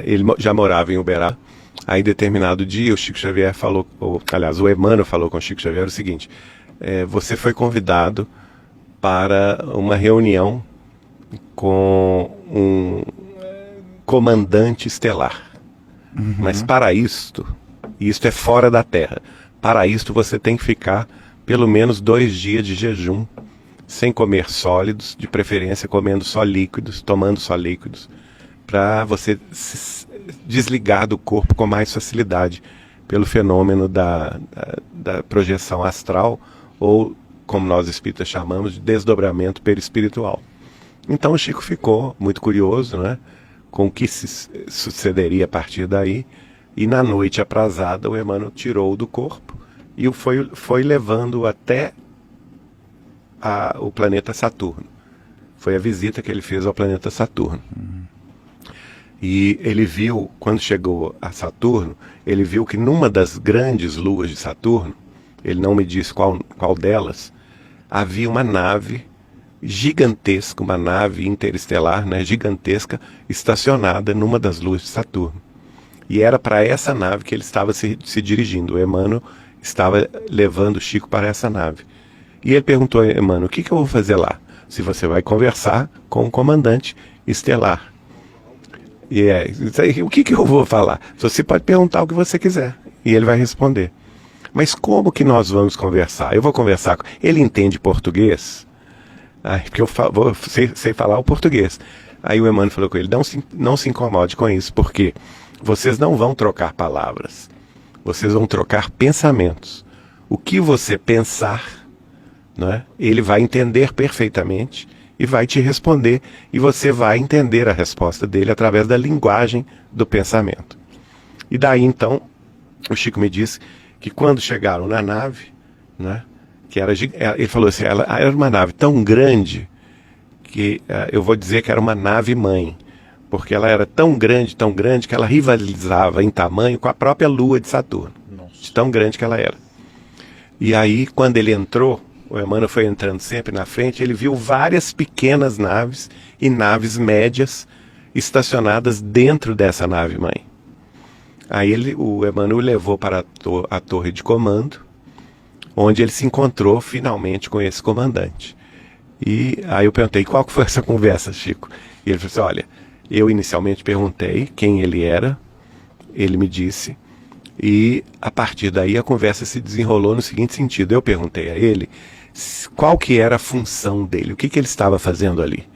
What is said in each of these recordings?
Ele já morava em Uberaba. Aí, determinado dia, o Chico Xavier falou, aliás, o Emmanuel falou com o Chico Xavier o seguinte: você foi convidado para uma reunião com um comandante estelar. Mas para isto é fora da Terra, para isto você tem que ficar pelo menos 2 dias de jejum, sem comer sólidos, de preferência comendo só líquidos, tomando só líquidos, para você se desligar do corpo com mais facilidade pelo fenômeno da projeção astral, ou, como nós espíritas chamamos, de desdobramento perispiritual. Então o Chico ficou muito curioso, né, com o que se sucederia a partir daí, e na noite aprazada o Emmanuel tirou do corpo e o foi levando até o planeta Saturno. Foi a visita que ele fez ao planeta Saturno. E ele viu, quando chegou a Saturno, ele viu que numa das grandes luas de Saturno, ele não me disse qual delas, havia uma nave gigantesca, uma nave interestelar, né, gigantesca, estacionada numa das luas de Saturno. E era para essa nave que ele estava se dirigindo. O Emmanuel estava levando o Chico para essa nave. E ele perguntou a Emmanuel: o que eu vou fazer lá? Se você vai conversar com o comandante estelar. O que eu vou falar? Você pode perguntar o que você quiser e ele vai responder. Mas como que nós vamos conversar? Eu vou conversar com... Ele entende português? Porque eu sei falar o português. Aí o Emmanuel falou com ele: não se incomode com isso, porque vocês não vão trocar palavras, vocês vão trocar pensamentos. O que você pensar, né, ele vai entender perfeitamente e vai te responder, e você vai entender a resposta dele através da linguagem do pensamento. E daí então o Chico me disse que quando chegaram na nave, né, que ele falou assim, ela era uma nave tão grande que eu vou dizer que era uma nave mãe, porque ela era tão grande que ela rivalizava em tamanho com a própria lua de Saturno. Nossa. De tão grande que ela era. E aí, quando ele entrou, o Emmanuel foi entrando sempre na frente, ele viu várias pequenas naves e naves médias estacionadas dentro dessa nave mãe. Aí o Emmanuel levou para a torre de comando, onde ele se encontrou finalmente com esse comandante. E aí eu perguntei: qual que foi essa conversa, Chico? E ele falou assim: olha, eu inicialmente perguntei quem ele era, ele me disse, e a partir daí a conversa se desenrolou no seguinte sentido: eu perguntei a ele qual que era a função dele, o que ele estava fazendo ali.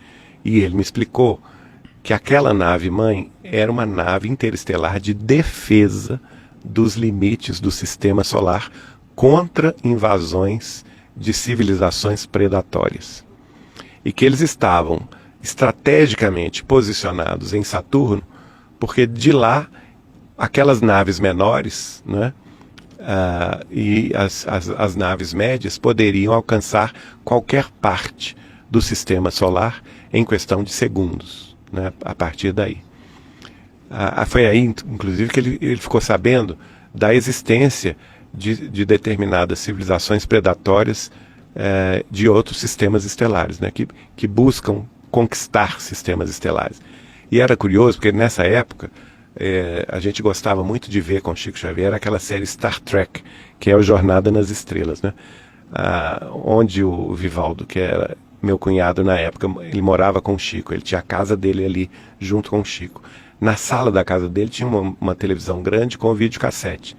E ele me explicou que aquela nave-mãe era uma nave interestelar de defesa dos limites do sistema solar contra invasões de civilizações predatórias. E que eles estavam estrategicamente posicionados em Saturno, porque de lá aquelas naves menores, né, e as naves médias poderiam alcançar qualquer parte do sistema solar em questão de segundos, né, a partir daí. Foi aí, inclusive, que ele ficou sabendo da existência de determinadas civilizações predatórias de outros sistemas estelares, né, que buscam conquistar sistemas estelares. E era curioso, porque nessa época a gente gostava muito de ver com Chico Xavier aquela série Star Trek, que é o Jornada nas Estrelas, né? Onde o Vivaldo, que era meu cunhado na época, ele morava com o Chico, ele tinha a casa dele ali junto com o Chico. Na sala da casa dele tinha uma televisão grande com videocassete.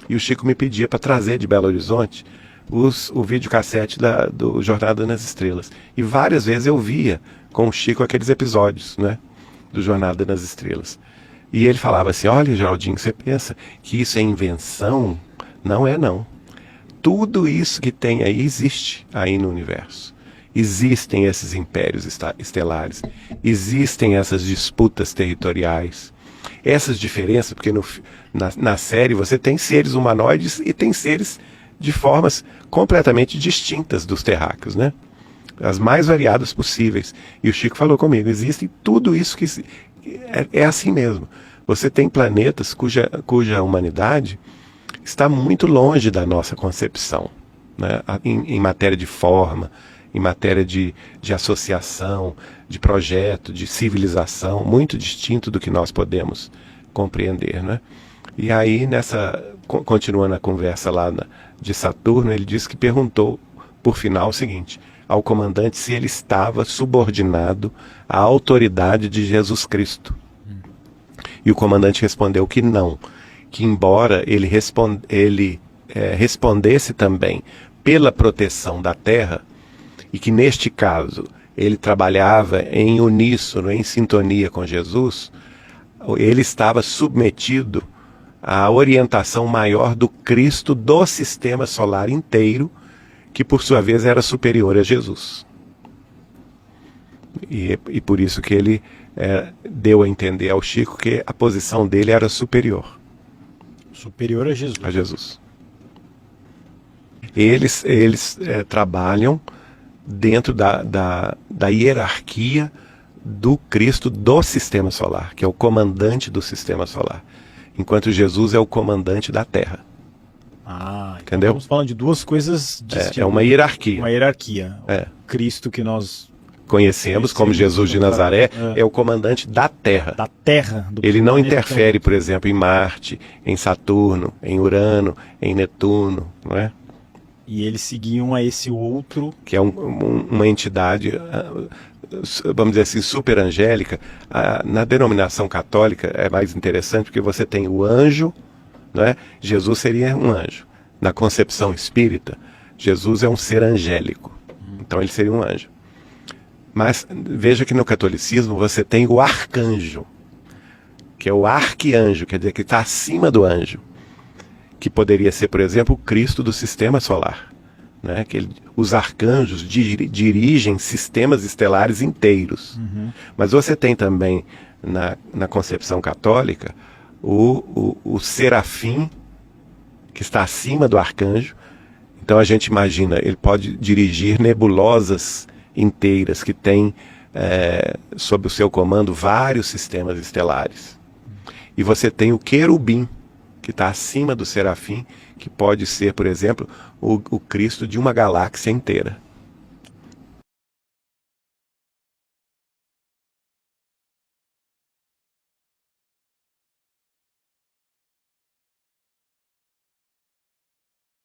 E o Chico me pedia para trazer de Belo Horizonte o videocassete do Jornada nas Estrelas. E várias vezes eu via com o Chico aqueles episódios, né, do Jornada nas Estrelas. E ele falava assim: olha, Geraldinho, você pensa que isso é invenção? Não é, não. Tudo isso que tem aí existe aí no universo. Existem esses impérios estelares, existem essas disputas territoriais, essas diferenças, porque na série você tem seres humanoides e tem seres de formas completamente distintas dos terráqueos, né? As mais variadas possíveis. E o Chico falou comigo: existe tudo isso que é assim mesmo. Você tem planetas cuja humanidade está muito longe da nossa concepção, né? Em matéria de forma, em matéria de associação, de projeto, de civilização, muito distinto do que nós podemos compreender, né? E aí, continuando a conversa lá de Saturno, ele disse que perguntou, por final, o seguinte, ao comandante se ele estava subordinado à autoridade de Jesus Cristo. E o comandante respondeu que não, que embora ele respondesse também pela proteção da Terra, e que neste caso ele trabalhava em uníssono, em sintonia com Jesus, ele estava submetido à orientação maior do Cristo do sistema solar inteiro, que por sua vez era superior a Jesus. E por isso que ele deu a entender ao Chico que a posição dele era superior. Superior a Jesus. A Jesus. Eles trabalham dentro da hierarquia do Cristo do sistema solar, que é o comandante do sistema solar, enquanto Jesus é o comandante da Terra. Então entendeu? Estamos falando de duas coisas distintas. É uma hierarquia. Uma hierarquia. O Cristo que nós conhecemos como Jesus de Nazaré é o comandante da Terra. Da Terra. Ele não interfere, por exemplo, em Marte, em Saturno, em Urano, em Netuno, não é? E eles seguiam a esse outro... Que é uma entidade, vamos dizer assim, superangélica. Na denominação católica é mais interessante porque você tem o anjo, não é? Jesus seria um anjo. Na concepção espírita, Jesus é um ser angélico. Então ele seria um anjo. Mas veja que no catolicismo você tem o arcanjo, que é o arquianjo, quer dizer, que está acima do anjo, que poderia ser, por exemplo, o Cristo do sistema solar, né? Os arcanjos dirigem sistemas estelares inteiros. Mas você tem também, na concepção católica, o serafim, que está acima do arcanjo. Então a gente imagina, ele pode dirigir nebulosas inteiras que têm sob o seu comando vários sistemas estelares. E você tem o querubim, que está acima do serafim, que pode ser, por exemplo, o Cristo de uma galáxia inteira.